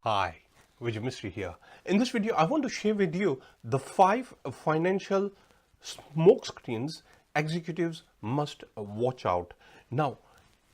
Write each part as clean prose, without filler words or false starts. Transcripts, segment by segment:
Hi, Vijay Mystery here. In this video, I want to share with you the 5 financial smokescreens executives must watch out. Now,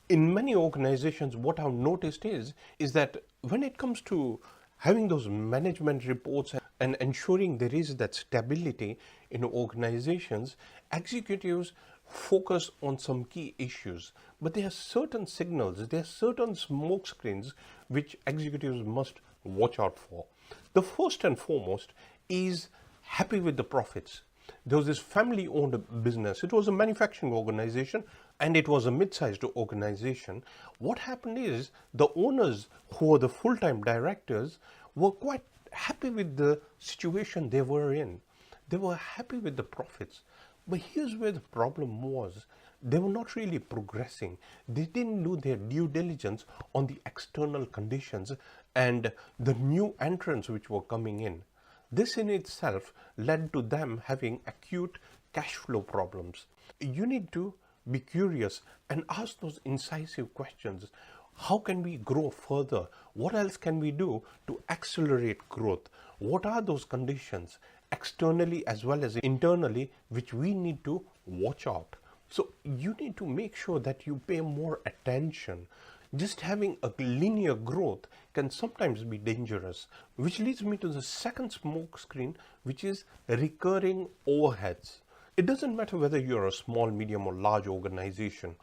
in many organizations, what I've noticed is that when it comes to having those management reports and ensuring there is that stability in organizations, executives focus on some key issues, but there are certain signals, there are certain smoke screens which executives must watch out for. The first and foremost is happy with the profits. There was this family owned business. It was a manufacturing organization and it was a mid-sized organization. What happened is the owners, who were the full-time directors, were quite happy with the situation they were in. They were happy with the profits. But here's where the problem was. They were not really progressing. They didn't do their due diligence on the external conditions and the new entrants which were coming in. This in itself led to them having acute cash flow problems. You need to be curious and ask those incisive questions. How can we grow further? What else can we do to accelerate growth? What are those conditions externally as well as internally which we need to watch out? So you need to make sure that you pay more attention. Just having a linear growth can sometimes be dangerous, which leads me to the second smoke screen, which is recurring overheads. It doesn't matter whether you're a small, medium or large organization.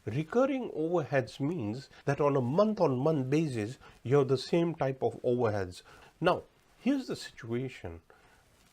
Recurring overheads means that on a month-on-month basis, you have the same type of overheads. Now, here's the situation.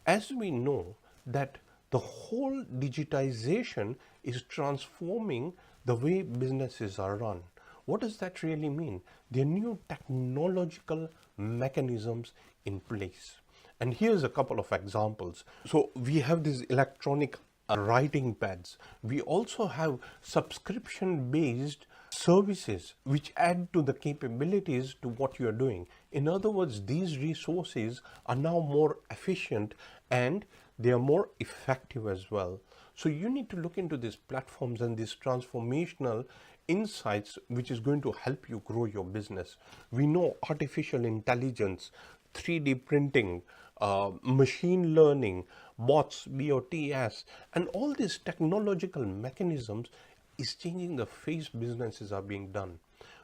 As we know that the whole digitization is transforming the way businesses are run. What does that really mean? There are new technological mechanisms in place. And here's a couple of examples. So we have these electronic writing pads. We also have subscription-based services which add to the capabilities to what you're doing. In other words, these resources are now more efficient and they are more effective as well. So you need to look into these platforms and these transformational insights which is going to help you grow your business. We know artificial intelligence, 3D printing, machine learning, bots, BOTS, and all these technological mechanisms is changing the face businesses are being done.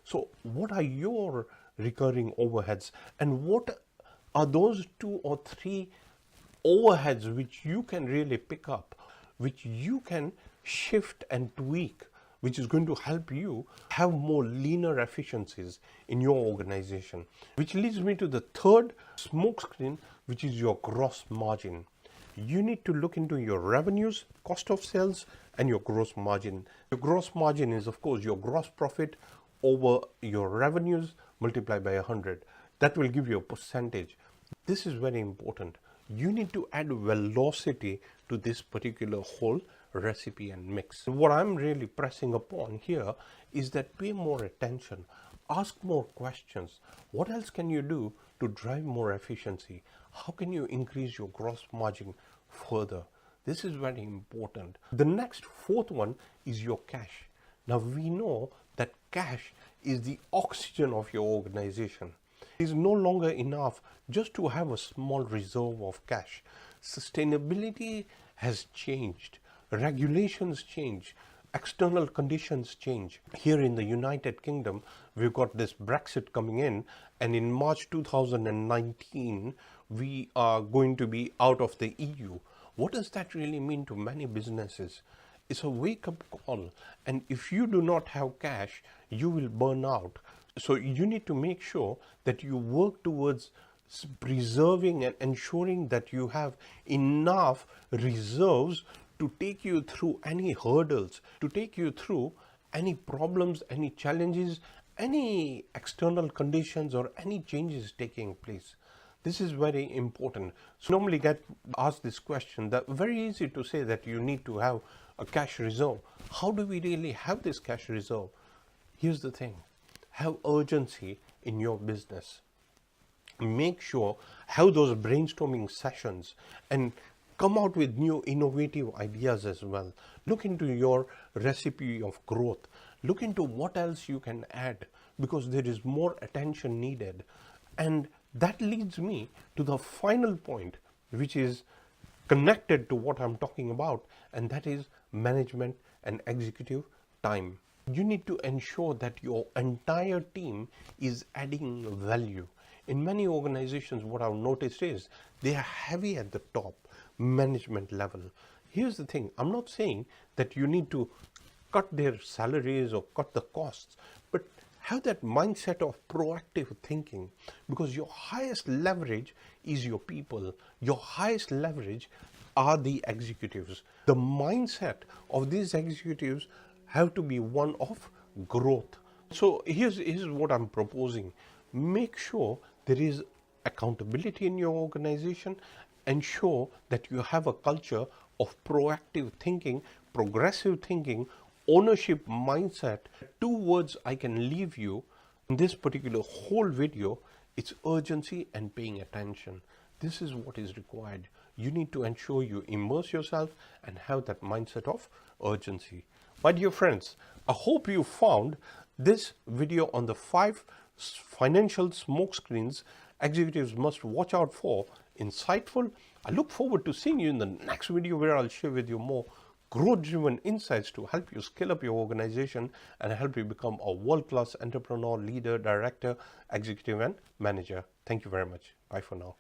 So what are your recurring overheads, and what are those 2 or 3 overheads which you can really pick up, which you can shift and tweak, which is going to help you have more leaner efficiencies in your organization? Which leads me to the third smokescreen, which is your gross margin. You need to look into your revenues, cost of sales, and your gross margin. Your gross margin is, of course, your gross profit over your revenues multiplied by 100. That will give you a percentage. This is very important. You need to add velocity to this particular whole recipe and mix. What I'm really pressing upon here is that pay more attention, ask more questions. What else can you do to drive more efficiency? How can you increase your gross margin further? This is very important. The next fourth one is your cash. Now we know that cash is the oxygen of your organization. It is no longer enough just to have a small reserve of cash. Sustainability has changed. Regulations change. External conditions change. Here in the United Kingdom, we've got this Brexit coming in, and in March 2019, we are going to be out of the EU. What does that really mean to many businesses? It's a wake-up call, and if you do not have cash, you will burn out. So you need to make sure that you work towards preserving and ensuring that you have enough reserves to take you through any hurdles, to take you through any problems, any challenges, any external conditions or any changes taking place. This is very important. So normally get asked this question, that very easy to say that you need to have a cash reserve. How do we really have this cash reserve? Here's the thing. Have urgency in your business. Make sure, have those brainstorming sessions and come out with new innovative ideas as well. Look into your recipe of growth. Look into what else you can add, because there is more attention needed. And That leads me to the final point, which is connected to what I'm talking about, and that is management and executive time. You need to ensure that your entire team is adding value. In many organizations, what I've noticed is they are heavy at the top management level. Here's the thing, I'm not saying that you need to cut their salaries or cut the costs, but have that mindset of proactive thinking, because your highest leverage is your people. Your highest leverage are the executives. The mindset of these executives have to be one of growth. So here's what I'm proposing. Make sure there is accountability in your organization. Ensure that you have a culture of proactive thinking, progressive thinking, ownership mindset. Two words I can leave you in this particular whole video: it's urgency and paying attention. This is what is required. You need to ensure you immerse yourself and have that mindset of urgency. My dear friends, I hope you found this video on the 5 financial smokescreens executives must watch out for insightful. I look forward to seeing you in the next video, where I'll share with you more growth-driven insights to help you scale up your organization and help you become a world-class entrepreneur, leader, director, executive, and manager. Thank you very much. Bye for now.